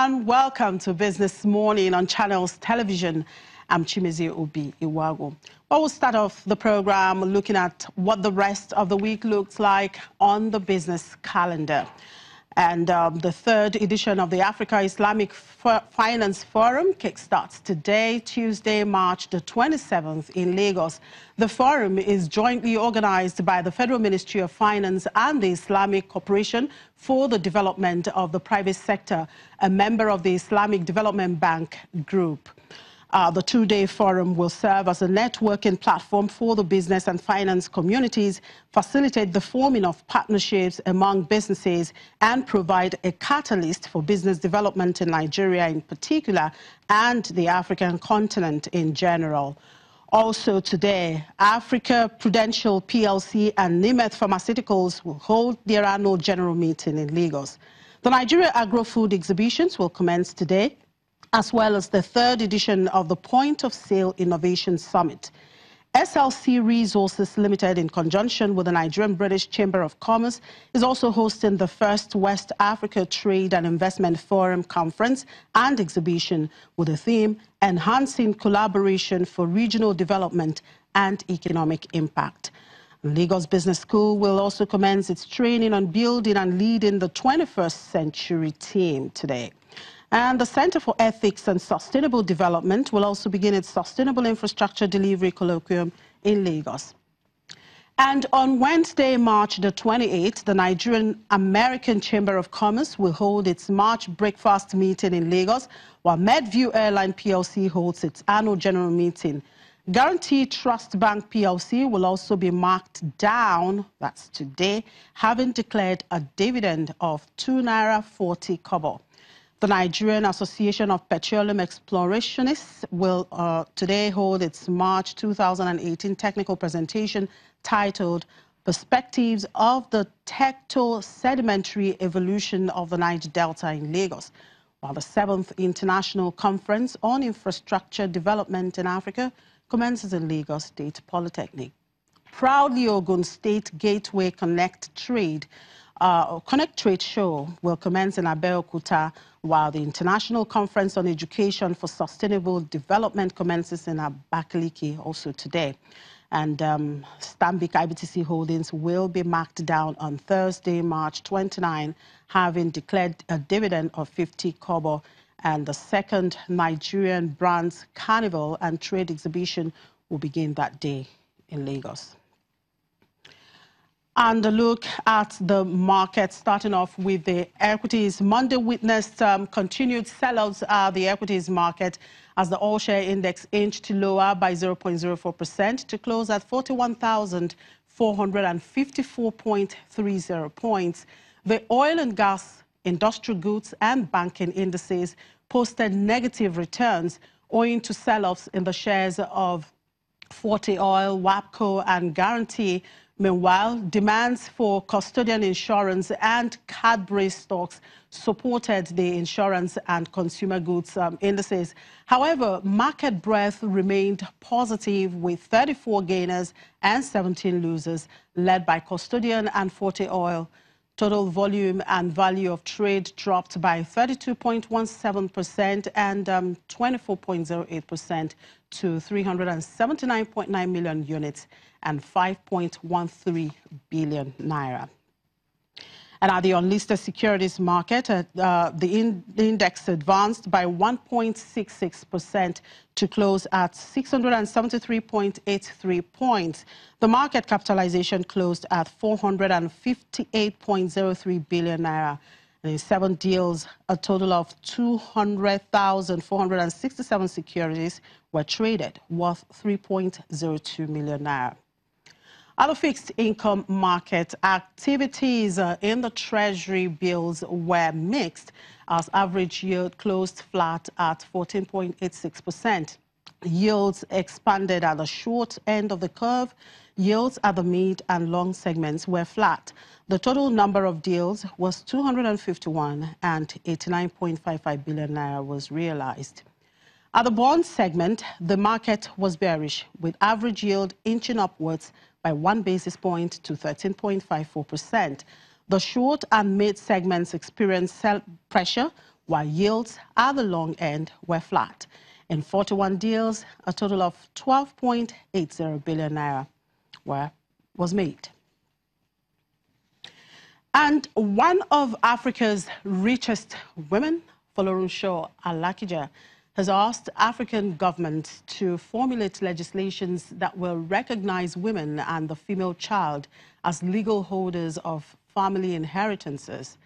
and welcome to Business Morning on Channels Television. I'm Chimezi Obi Iwago. Well, we'll start off the program looking at what the rest of the week looks like on the business calendar. And the third edition of the Africa Islamic Finance Forum kickstarts today, Tuesday, March the 27th in Lagos. The forum is jointly organized by the Federal Ministry of Finance and the Islamic Corporation for the Development of the Private Sector, a member of the Islamic Development Bank Group. The two-day forum will serve as a networking platform for the business and finance communities, facilitate the forming of partnerships among businesses, and provide a catalyst for business development in Nigeria in particular and the African continent in general. Also today, Africa Prudential PLC and Nimeth Pharmaceuticals will hold their annual general meeting in Lagos. The Nigeria Agro-Food exhibitions will commence today, as well as the third edition of the Point of Sale Innovation Summit. SLC Resources Limited, in conjunction with the Nigerian British Chamber of Commerce, is also hosting the first West Africa Trade and Investment Forum Conference and exhibition with the theme Enhancing Collaboration for Regional Development and Economic Impact. Lagos Business School will also commence its training on building and leading the 21st century team today. And the Center for Ethics and Sustainable Development will also begin its Sustainable Infrastructure Delivery Colloquium in Lagos. And on Wednesday, March the 28th, the Nigerian American Chamber of Commerce will hold its March breakfast meeting in Lagos, while Medview Airline PLC holds its annual general meeting. Guarantee Trust Bank PLC will also be marked down, that's today, having declared a dividend of ₦2.40. The Nigerian Association of Petroleum Explorationists will today hold its March 2018 technical presentation titled Perspectives of the Tecto-Sedimentary Evolution of the Niger Delta in Lagos, while the 7th International Conference on Infrastructure Development in Africa commences in Lagos State Polytechnic. Proudly Ogun State Gateway Connect Trade Show will commence in Abeokuta, while the International Conference on Education for Sustainable Development commences in Abakaliki also today. And Stanbic IBTC Holdings will be marked down on Thursday, March 29, having declared a dividend of 50 kobo. And the second Nigerian Brands Carnival and Trade Exhibition will begin that day in Lagos. And a look at the market, starting off with the equities. Monday witnessed continued sellouts at the equities market as the all-share index inched lower by 0.04% to close at 41,454.30 points. The oil and gas, industrial goods and banking indices posted negative returns owing to sell-offs in the shares of Forte Oil, WAPCO and Guarantee. Meanwhile, demands for custodian insurance and Cadbury stocks supported the insurance and consumer goods indices. However, market breadth remained positive with 34 gainers and 17 losers, led by custodian and Forte Oil. Total volume and value of trade dropped by 32.17% and 24.08% to 379.9 million units and 5.13 billion naira. And at the unlisted securities market, the index advanced by 1.66% to close at 673.83 points. The market capitalization closed at 458.03 billion naira. And in 7 deals, a total of 200,467 securities were traded, worth 3.02 million naira. Other fixed income market activities in the Treasury bills were mixed as average yield closed flat at 14.86%. Yields expanded at the short end of the curve. Yields at the mid and long segments were flat. The total number of deals was 251 and 89.55 billion naira was realized. At the bond segment, the market was bearish, with average yield inching upwards by 1 basis point to 13.54%. The short and mid segments experienced sell pressure, while yields at the long end were flat. In 41 deals, a total of 12.80 billion naira was made. And one of Africa's richest women, Alakija, has asked African governments to formulate legislations that will recognize women and the female child as legal holders of family inheritances.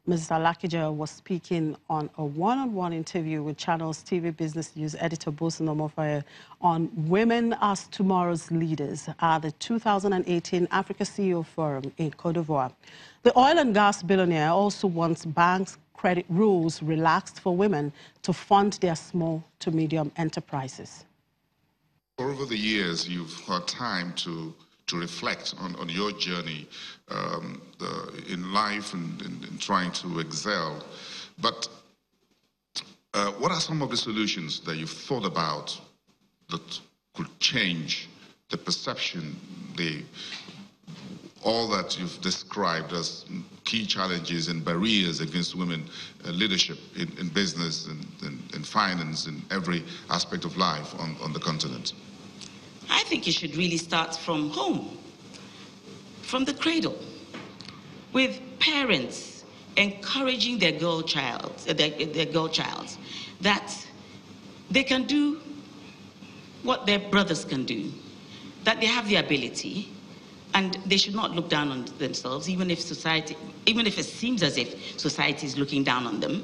Ms. Alakija was speaking on a one-on-one interview with Channel's TV Business News editor Bosun Omofaye on Women as Tomorrow's Leaders at the 2018 Africa CEO Forum in Côte d'Ivoire. The oil and gas billionaire also wants banks' credit rules relaxed for women to fund their small to medium enterprises. Over the years, you've had time to reflect on your journey in life and in trying to excel. But what are some of the solutions that you've thought about that could change the perception, all that you've described as key challenges and barriers against women leadership in business and in finance, in every aspect of life on the continent? I think it should really start from home, from the cradle, with parents encouraging their girl child that they can do what their brothers can do, that they have the ability, and they should not look down on themselves, even if it seems as if society is looking down on them.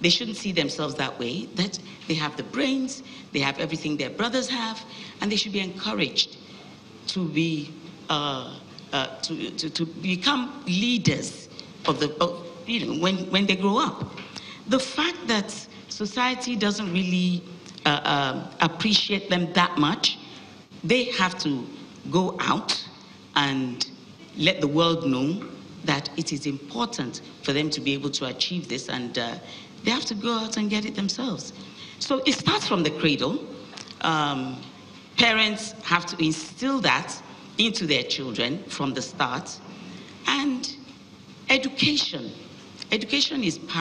They shouldn't see themselves that way, that they have the brains, they have everything their brothers have, and they should be encouraged to be to become leaders when they grow up. The fact that society doesn't really appreciate them that much, they have to go out and let the world know that it is important for them to be able to achieve this, and they have to go out and get it themselves. So it starts from the cradle. Parents have to instill that into their children from the start. And education. Education is